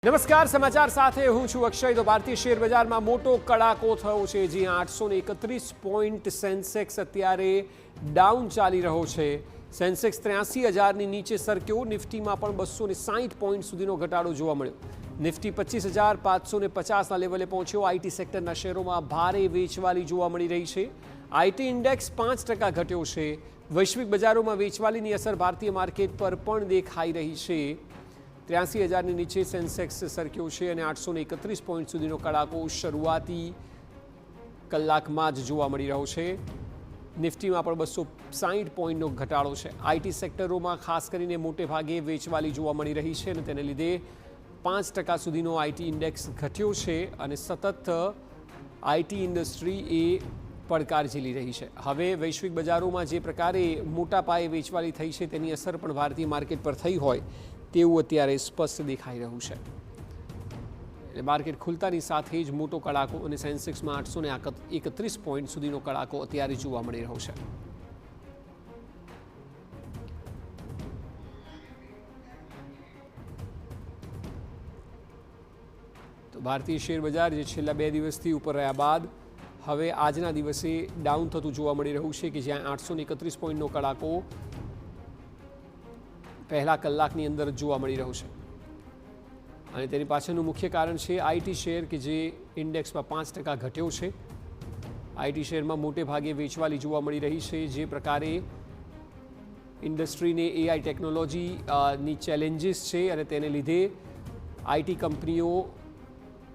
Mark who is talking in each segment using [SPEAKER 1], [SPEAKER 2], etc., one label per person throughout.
[SPEAKER 1] નમસ્કાર સમાચાર સાથે હું છું અક્ષય। તો ભારતીય શેર બજારમાં મોટો કડાકો થયો છે, જ્યાં 831 પોઈન્ટ સેન્સેક્સ અત્યારે ડાઉન ચાલી રહ્યો છે। સેન્સેક્સ 83,000ની નીચે સરક્યો। નિફ્ટીમાં પણ 260 પોઈન્ટ સુધીનો ઘટાડો જોવા મળ્યો। નિફ્ટી 25,550ના લેવલે પહોંચ્યો। આઈટી સેક્ટરના શેરોમાં ભારે વેચવાલી જોવા મળી રહી છે। આઈટી ઇન્ડેક્સ 5% ઘટ્યો છે। વૈશ્વિક બજારોમાં વેચવાલીની અસર ભારતીય માર્કેટ પર પણ દેખાઈ રહી છે। 83,000ની નીચે સેન્સેક્સ સરક્યો છે અને 831 પોઈન્ટ સુધીનો કડાકો શરૂઆતી કલાકમાં જ જોવા મળી રહ્યો છે। નિફ્ટીમાં પણ 260 પોઈન્ટનો ઘટાડો છે। આઈટી સેક્ટરોમાં ખાસ કરીને મોટે ભાગે વેચવાલી જોવા મળી રહી છે અને તેને લીધે 5% સુધીનો આઈટી ઇન્ડેક્સ ઘટ્યો છે અને સતત આઈટી ઇન્ડસ્ટ્રી એ પડકાર ઝીલી રહી છે। હવે વૈશ્વિક બજારોમાં જે પ્રકારે મોટા પાયે વેચવાલી થઈ છે તેની અસર પણ ભારતીય માર્કેટ પર થઈ હોય તેવું અત્યારે સ્પષ્ટ દેખાઈ રહ્યું છે। એટલે માર્કેટ ખુલતાની સાથે જ મોટો કડાકો અને સેન્સેક્સમાં 831 પોઈન્ટ સુધીનો કડાકો અત્યારે જોવા મળી રહ્યો છે। તો ભારતીય શેર બજાર જે છેલ્લા 2 દિવસથી ઉપર રહ્યા બાદ હવે આજના દિવસે ડાઉન થતું જોવા મળી રહ્યું છે, કે જ્યાં 831 પોઈન્ટનો કડાકો પહેલા કલાકની અંદર જોવા મળી રહ્યું છે અને તેની પાછળનું મુખ્ય કારણ છે આઈટી શેર, કે જે ઇન્ડેક્સમાં 5% ઘટ્યો છે। આઈટી શેરમાં મોટે ભાગે વેચવાલી જોવા મળી રહી છે। જે પ્રકારે ઇન્ડસ્ટ્રીને એઆઈ ટેકનોલોજીની ચેલેન્જીસ છે અને તેને લીધે આઈટી કંપનીઓ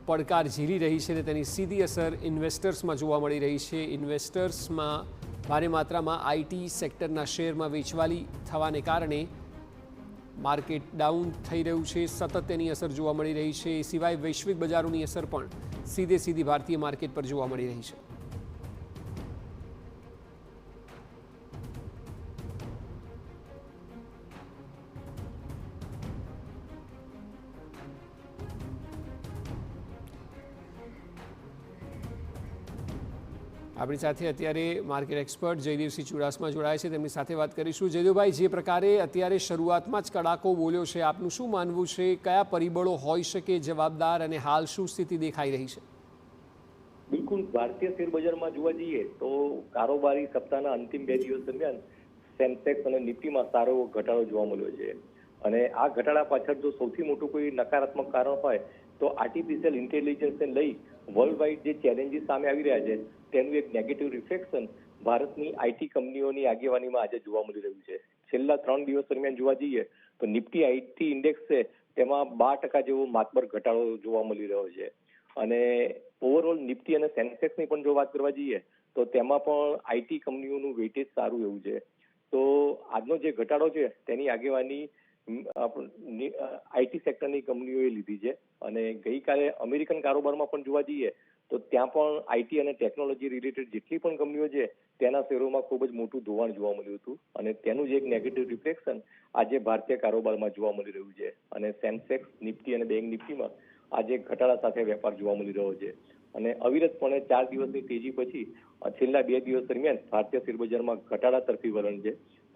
[SPEAKER 1] પડકાર ઝીલી રહી છે અને તેની સીધી અસર ઇન્વેસ્ટર્સમાં જોવા મળી રહી છે। ઇન્વેસ્ટર્સમાં ભારે માત્રામાં આઈટી સેક્ટરના શેરમાં વેચવાલી થવાને કારણે માર્કેટ ડાઉન થઈ રહ્યું છે। સતત તેની અસર જોવા મળી રહી છે। એ સિવાય વૈશ્વિક બજારોની અસર પણ સીધી ભારતીય માર્કેટ પર જોવા મળી રહી છે। આપણી સાથે અત્યારે માર્કેટ એક્સપર્ટ જયદેવસિંહ ચુડાસમા જોડાય છે, તેમની સાથે વાત કરીશું। જયદેવભાઈ, જે પ્રકારે અત્યારે શરૂઆતમાં જ કડાકો બોલ્યો છે, આપનું શું માનવું છે? કયા પરિબળો હોઈ શકે જવાબદાર અને હાલ શું સ્થિતિ દેખાઈ રહી છે?
[SPEAKER 2] બિલકુલ, ભારતીય શેર બજારમાં જોવા જઈએ તો કારોબારી સપ્તાહના અંતિમ 2 દિવસ દરમિયાન સેન્સેક્સ અને નિફ્ટીમાં સારો ઘટાડો જોવા મળ્યો છે અને આ ઘટાડા પાછળ જો સૌથી મોટું કોઈ નકારાત્મક કારણ હોય તો આર્ટિફિશિયલ ઇન્ટેલિજન્સને લઈ વર્લ્ડ વાઇડ જે ચેલેન્જીસ સામે આવી રહ્યા છે તેનું એક નેગેટિવ રિફ્લેક્શન ભારતની આઈટી કંપનીઓની આગેવાનીમાં આજે જોવા મળી રહ્યું છે। છેલ્લા 3 દિવસ દરમિયાન જોવા જઈએ તો નિફ્ટી આઈટી ઇન્ડેક્સ છે તેમાં 12% જેવો માતબર ઘટાડો જોવા મળી રહ્યો છે અને ઓવરઓલ નિફ્ટી અને સેન્સેક્સની પણ જો વાત કરવા જઈએ તો તેમાં પણ આઈટી કંપનીઓનું વેઇટેજ સારું એવું છે। તો આજનો જે ઘટાડો છે તેની આગેવાની આઈટી સેક્ટરની કંપનીઓએ લીધી છે અને ગઈકાલે અમેરિકન કારોબારમાં પણ જોવા જઈએ તો ત્યાં પણ આઈટી અને ટેકનોલોજી રિલેટેડ જેટલી પણ કંપનીઓ છે તેના શેરોમાં ખૂબ જ મોટું ધોવાણ જોવા મળ્યું હતું અને તેનું જ એક નેગેટિવ રિફ્લેક્શન આજે ભારતીય કારોબારમાં જોવા મળી રહ્યું છે અને સેન્સેક્સ, નિફ્ટી અને બેંક નિફ્ટીમાં આજે ઘટાડા સાથે વેપાર જોવા મળી રહ્યો છે અને અવિરતપણે 4 દિવસની તેજી પછી છેલ્લા 2 દિવસ દરમિયાન ભારતીય શેરબજારમાં ઘટાડા તરફી વલણ છે।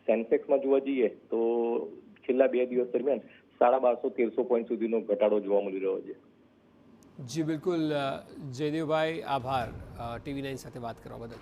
[SPEAKER 2] સેન્સેક્સમાં જોવા જઈએ તો છેલ્લા 2 દિવસ દરમિયાન 1250-1300 પોઈન્ટ સુધીનો ઘટાડો જોવા મળી રહ્યો છે।
[SPEAKER 1] જી બિલકુલ જયદેવભાઈ, આભાર ટીવી9 સાથે વાત કરવા બદલ।